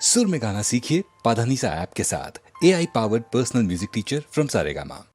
सुर में गाना सीखिए पाधानीसा ऐप के साथ। AI powered personal music teacher from Saregama.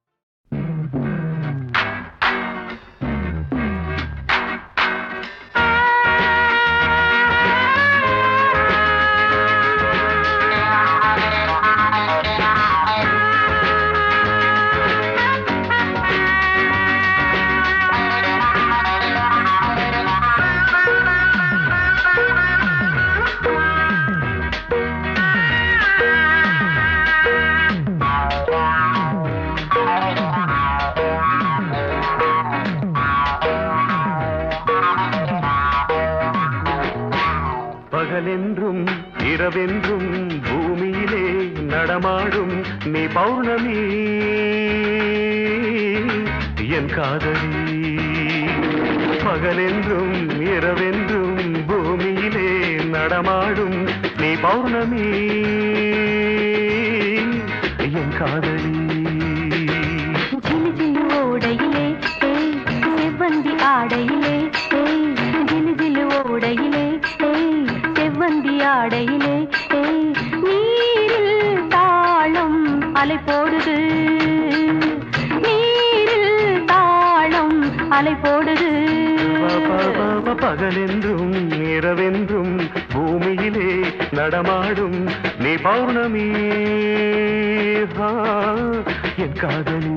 பகலென்றும் இரவென்றும் பூமியிலே நடமாடும் நீ பௌர்ணமி என் காதலி. பகலென்றும் இரவென்றும் பூமியிலே நடமாடும் நீ பௌர்ணமி என் காதலி. ஜிலு ஜிலு ஓடையிலே செவ்வந்தி ஆடையிலே ஜிலு ஜிலு ஓடையிலே செவ்வந்தி ஆடையிலே நீரில் தாளம் அலை போடுது, நீரில் தாளம் அலை போடுது. பகலென்றும் இரவென்றும் பூமியிலே நடமாடும் நீ பௌர்ணமி என் காதலி.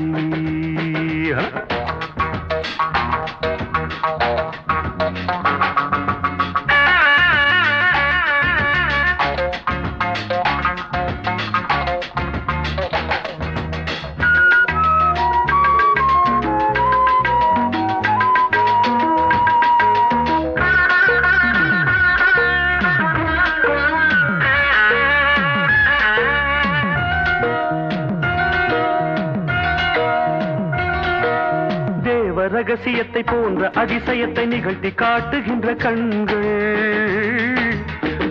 ரகசியத்தை போன்ற அதிசயத்தை நிகழ்த்தி காட்டுகின்ற கண்கள்,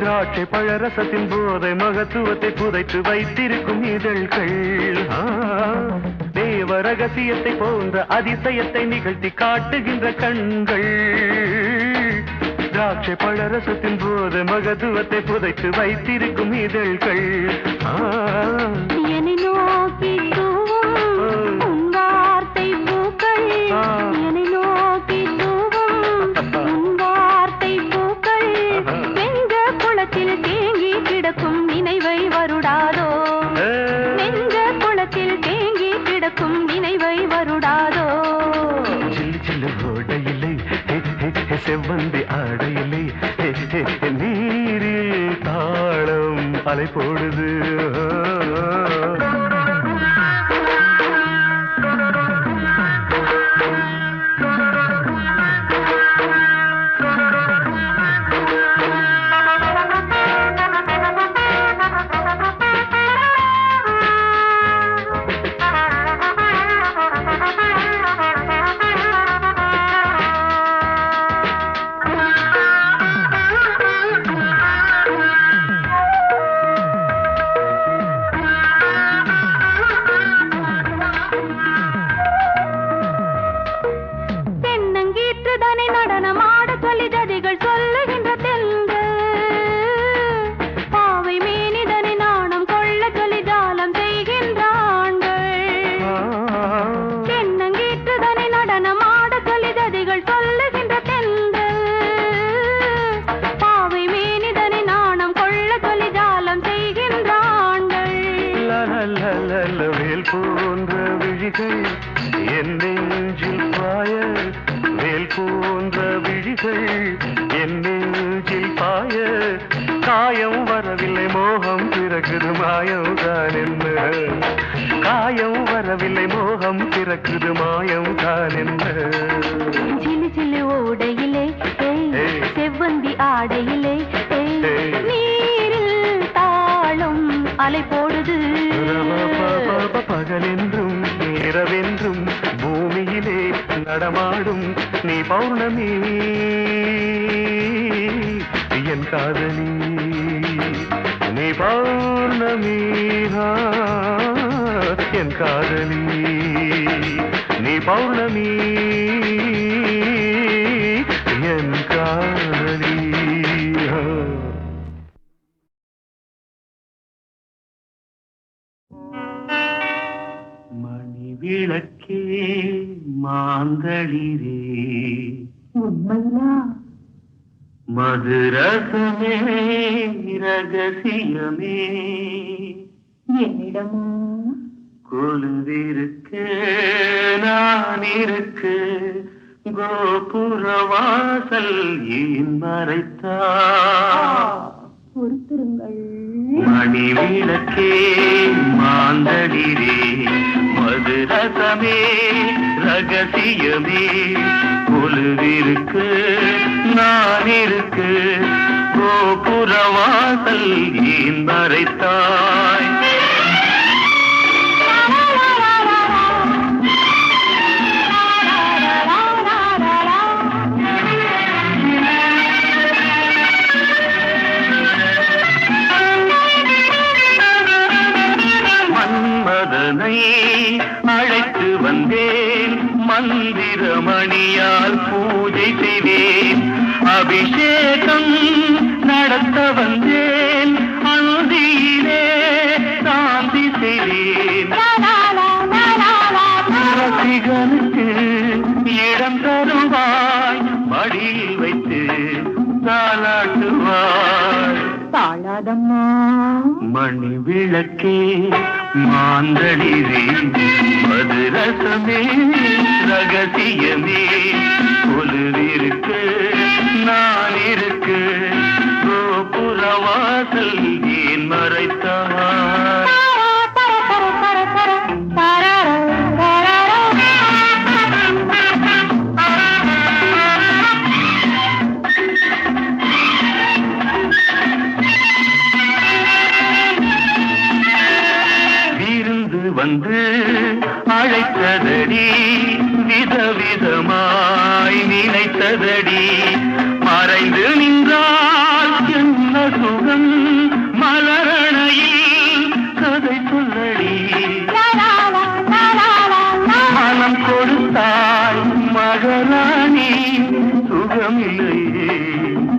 திராட்சை பழரசத்தின் போதை மகத்துவத்தை புதைத்து வைத்திருக்கும் இதழ்கள். தேவ ரகசியத்தை போன்ற அதிசயத்தை நிகழ்த்தி காட்டுகின்ற கண்கள், திராட்சை பழரசத்தின் போதை மகத்துவத்தை புதைத்து வைத்திருக்கும் இதழ்கள். என்னை நோக்கி செவ்வந்தி ஆடையிலே நீரில் தாளம் அலை போடுது. நடனமாட சொல்லி ஜதிகள் சொல்லுகின்ற தென்றல், பாவை மேனிதனை நாணம் கொள்ள சொல்லி ஜாலம் செய்கின்ற ஆண்கள். தென்னங்கீற்றுதனை நடனமாட சொல்லி ஜதிகள் சொல்லுகின்ற தென்றல், பாவை மேனிதனை நாணம் கொள்ள சொல்லி ஜாலம் செய்கின்ற ஆண்கள். வேல் போன்ற விழிகள் என் நெஞ்சில் பாய, வேல் போன்ற விழிகள் என் நெஞ்சில் பாய, காயம் வரவில்லை மோகம் பிறக்குது மாயம் தான் என்ன, காயம் வரவில்லை மோகம் பிறக்குது மாயம் தான் என்ன. ஜிலு ஜிலு ஓடையிலே செவ்வந்தி ஆடையிலே நீரில் தாளம் அலை போடுது. பகலென்றும் இரவென்றும் பூமியிலே நடமாடும் நீ பௌர்ணமி என் காதலி. நீ பௌர்ணமி என் காதலி, நீ பௌர்ணமி என் காதலி. விளக்கே மாந்தளிரே உண்மையிலா மதுரசமே ரகசியமே என்னிடமோ கொலுவிருக்கு நான் இருக்கு கோபுரவாசல் ஏன் மறைத்தா பொறுத்திருங்கள் மணி விளக்கே மாந்தளிரே மதுரசமே ரகசியமே கொலுவிருக்கு நான் இருக்கு கோபுரவாசல் ஏன் மறைத்தாய் மன்மதனை அழைத்து வந்தேன் மந்திரமணியால் பூஜை செய்வேன் அபிஷேகம் நடத்த வந்தேன் அந்தியிலே சாந்தி செய்வேன் ரசிகனுக்கு இடம் தருவாய் மடியில் வைத்து தாலாட்டுவாய் தாழாதம்மா மணி விளக்கே மாந்தளிரே மதுரசமே ரகசியமே கொலுவிருக்கு நான் இருக்கு கோபுரவாசல் ஏன் மறைத்தாய் வந்து அழைத்ததடி விதவிதமாய் நினைத்ததடி மறைந்து நின்றால் என்ன சுகம் மலரணையில் கதை சொல்லடி மனம் கொடுத்தாய் மகராணி சுகமில்லையே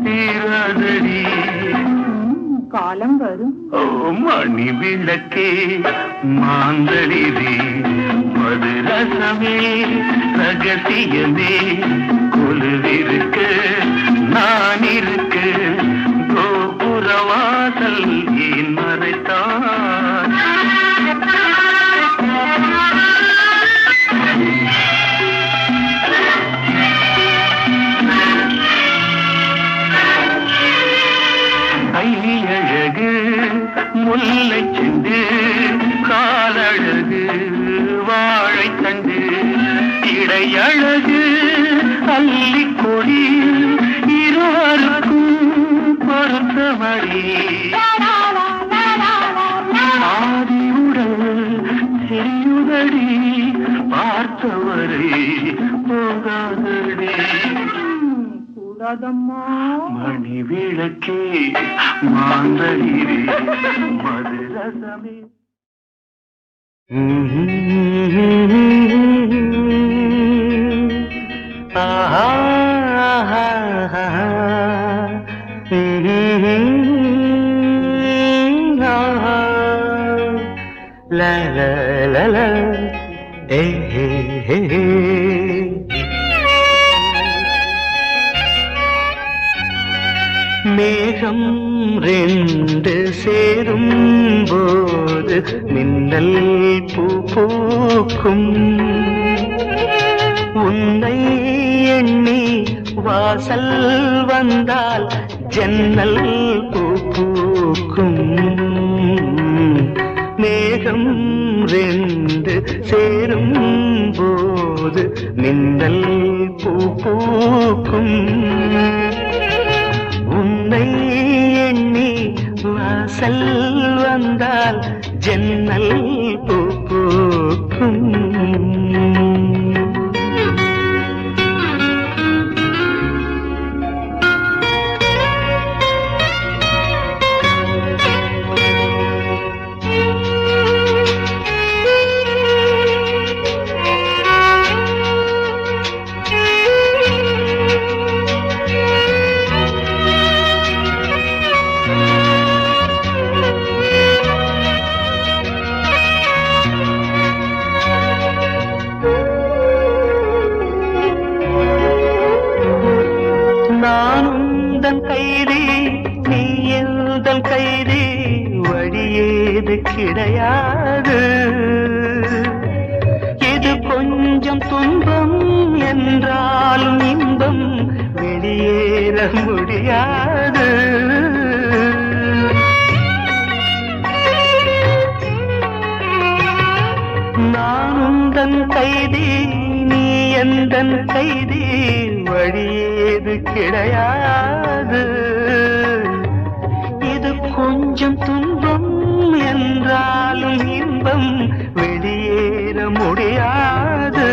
தீராதடி காலம் வரும் ஓ மணி விளக்கே மாந்தளிரே மதுரசமே ரகசியமே கொலுவிருக்கு நான் இருக்கு கோபுரவாசல் ஏன் மறைத்தான் கையழகு முல்லை செண்டு காலழகு வாழைத்தண்டு இடையழகு அல்லிக்கொடி இருவருக்கும் பொருத்தமடி ஆதியுடல் தெரியுதடி பார்த்தவரை போகாதடி கூடாதம்மா மணி விளக்கே மாந்தளிரே மதுரசமே ஆஹா la la la la hey hey hey மேகம் ரெண்டு சேரும் போது மின்னல் பூ பூக்கும் உன்னை எண்ணி வாசல் வந்தால் ஜன்னல் பூ பூக்கும் மேகம் ரெண்டு சேரும் போது மின்னல் பூ பூக்கும் உன்னை எண்ணி வாசல் வந்தால் ஜன்னல் பூ பூக்கும் கைதி வழியேது கிடையாது. இது கொஞ்சம் துன்பம் என்றாலும் இன்பம் வெளியேற முடியாது. நான் உந்தன் கைதி நீ எந்தன் கைதி வழியேது கிடையாது. இது கொஞ்சம் துன்பம் என்றாலும் இன்பம் வெளியேற முடியாது.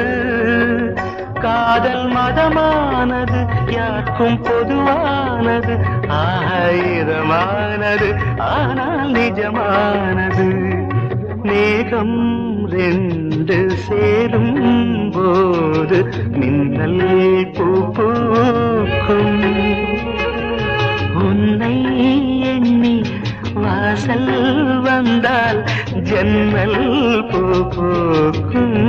காதல் மதமானது யாருக்கும் பொதுவானது, ஆயிரமானது ஆனால் நிஜமானது. மேகம் ரெண்டு சேரும் போது மின்னல் பூ பூக்கும். உன்னை எண்ணி வாசல் வந்தால் ஜன்னல் பூ பூக்கும்.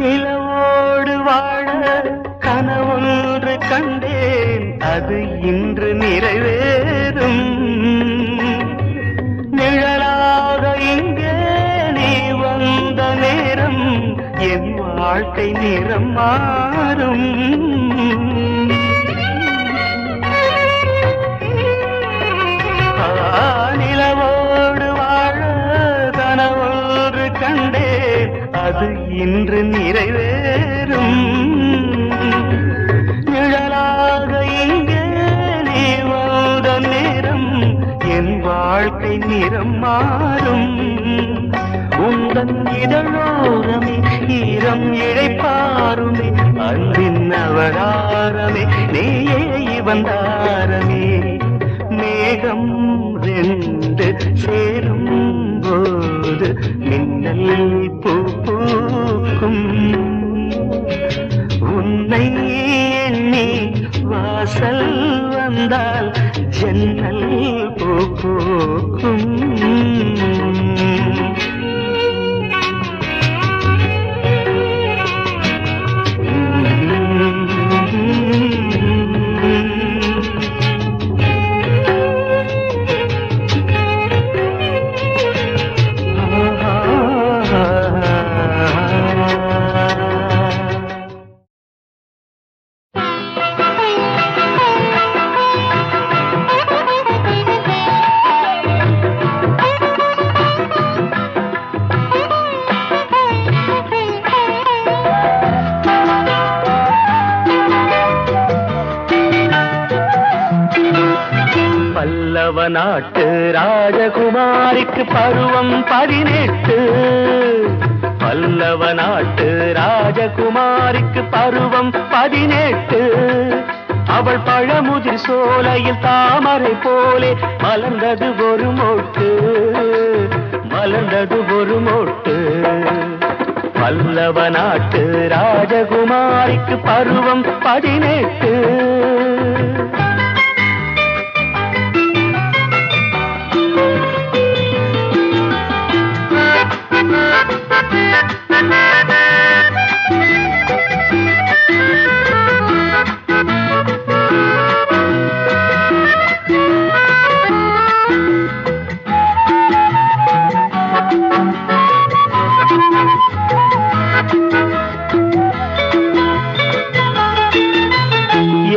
நிலவோடு வாழ கனவொன்று கண்டேன், அது இன்று நிறைவேறும். நிழலாக இங்கே நீ வந்த நேரம் என் வாழ்க்கை நிறம் மாறும். நிலவோடு வாழ கனவொன்று கண்டேன், அது இன்று நிறைவேறும். நிழலாக இங்கே நீ வந்த நேரம் என் வாழ்க்கை நிறம் மாறும். உந்தன் இதழோரமே ஈரம் இழைப்பாருமே, அன்பின் அவதாரமே நீயே வந்தாரமே. மேகம் ரெண்டு சேரும் போது மின்னல் பூ பூக்கும். உன்னை எண்ணி வாசல் வந்தால் ஜன்னல் பூ பூக்கும். பல்லவ நாட்டு ராஜகுமாரிக்கு பருவம் 18. பல்லவ நாட்டு ராஜகுமாரிக்கு பருவம் 18. அவள் பழமுதிர் சோலையில் தாமரை போலே மலர்ந்தது ஒரு மொட்டு, மலர்ந்தது ஒரு மொட்டு. பல்லவ நாட்டு ராஜகுமாரிக்கு பருவம் 18.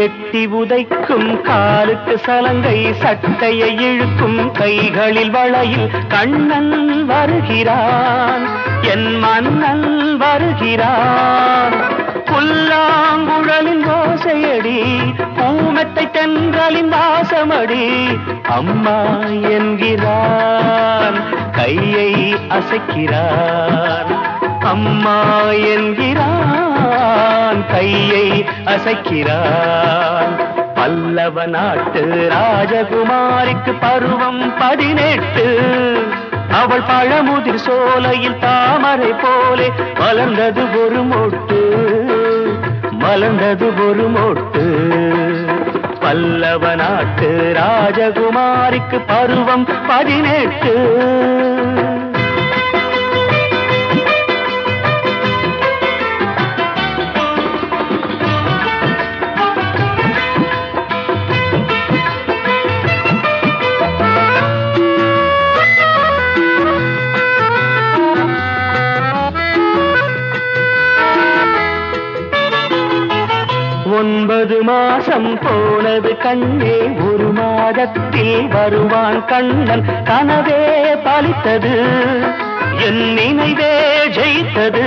எட்டி உதைக்கும் காலுக்கு சலங்கை, சட்டையை இழுக்கும் கைகளில் வளையில் கண்ணன் வருகிறான், என் மன்னன் வருகிறான். புல்லாங்குழலின் ஓசையடி, பூமெத்தை தென்றலின் வாசமடி. அம்மா என்கிறான், கையை அசைக்கிறான். அம்மா என்கிறான், கையை அசைக்கிறான். பல்லவ நாட்டு ராஜகுமாரிக்கு பருவம் 18. அவள் பழமுதிர் சோலையில் தாமரை போலே மலர்ந்தது ஒரு மொட்டு, மலர்ந்தது ஒரு மொட்டு. பல்லவ நாட்டு ராஜகுமாரிக்கு பருவம் 18. ஒன்பது மாசம் போனது கண்ணே, ஒரு மாதத்தில் வருவான் கண்ணன். கனவே பலித்தது, என் நினைவே ஜெயித்தது.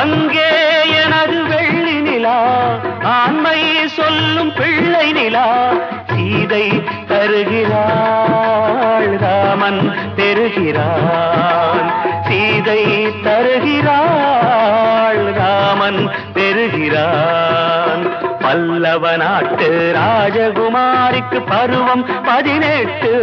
அங்கே எனது வெள்ளி நிலா, ஆண்மை சொல்லும் பிள்ளை நிலா. சீதை தருகிறாள், ராமன் பெறுகிறான். சீதை தருகிறாள், ராமன் பெறுகிறான். பல்லவ நாட்டு ராஜகுமாரிக்கு பருவம் 18.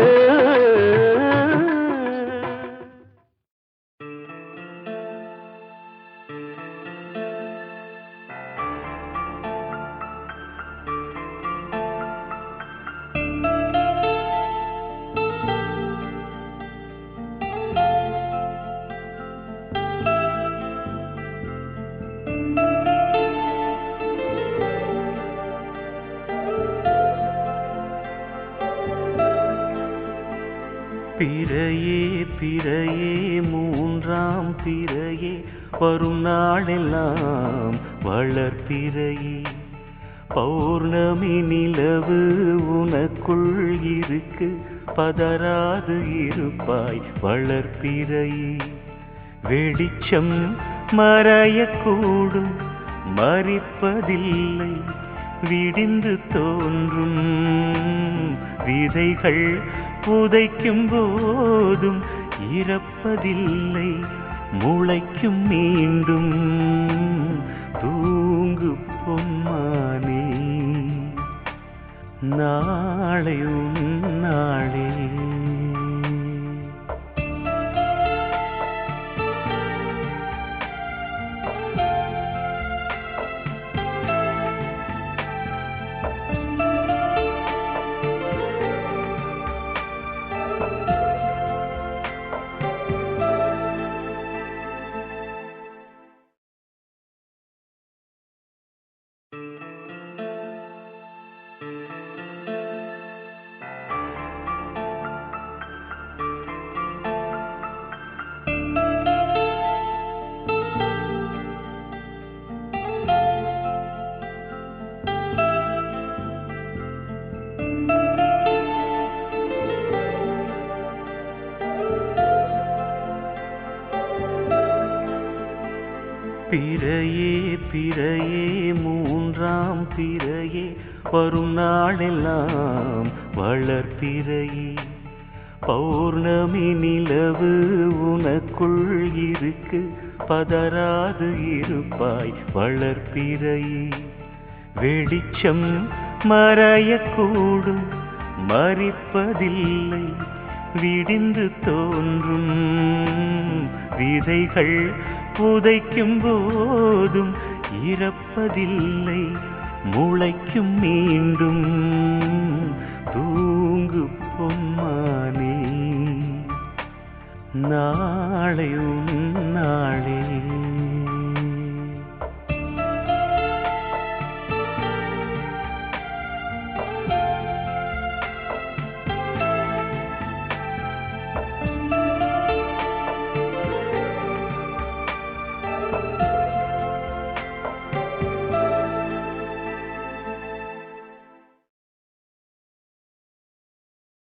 பிறையே பிறையே மூன்றாம் பிறையே வரும் நாளெல்லாம் வளர்பிறையே. பௌர்ணமி நிலவு உனக்குள் இருக்கு, பதறாது இருப்பாய் வளர்பிறையே. வெளிச்சம் மறையக்கூடும், மறிப்பதில்லை, விடிந்து தோன்றும் விதைகள் புதைக்கும் போதும் இறப்பதில்லை, முளைக்கும் மீண்டும். தூங்கு பொன்மானே, நாளை உன் நாளே. பிறையே பிறையே மூன்றாம் பிறையே வரும் நாளெல்லாம் வளர்பிறையே. பௌர்ணமி நிலவு உனக்குள் இருக்கு, பதறாது இருப்பாய் வளர்பிறையே. வெளிச்சம் மறையக்கூடும், மறிப்பதில்லை, விடிந்து தோன்றும் விதைகள் புதைக்கும் போதும் இறப்பதில்லை, முளைக்கும் மீண்டும். தூங்கு பொன்மானே, நாளை உன் நாளே.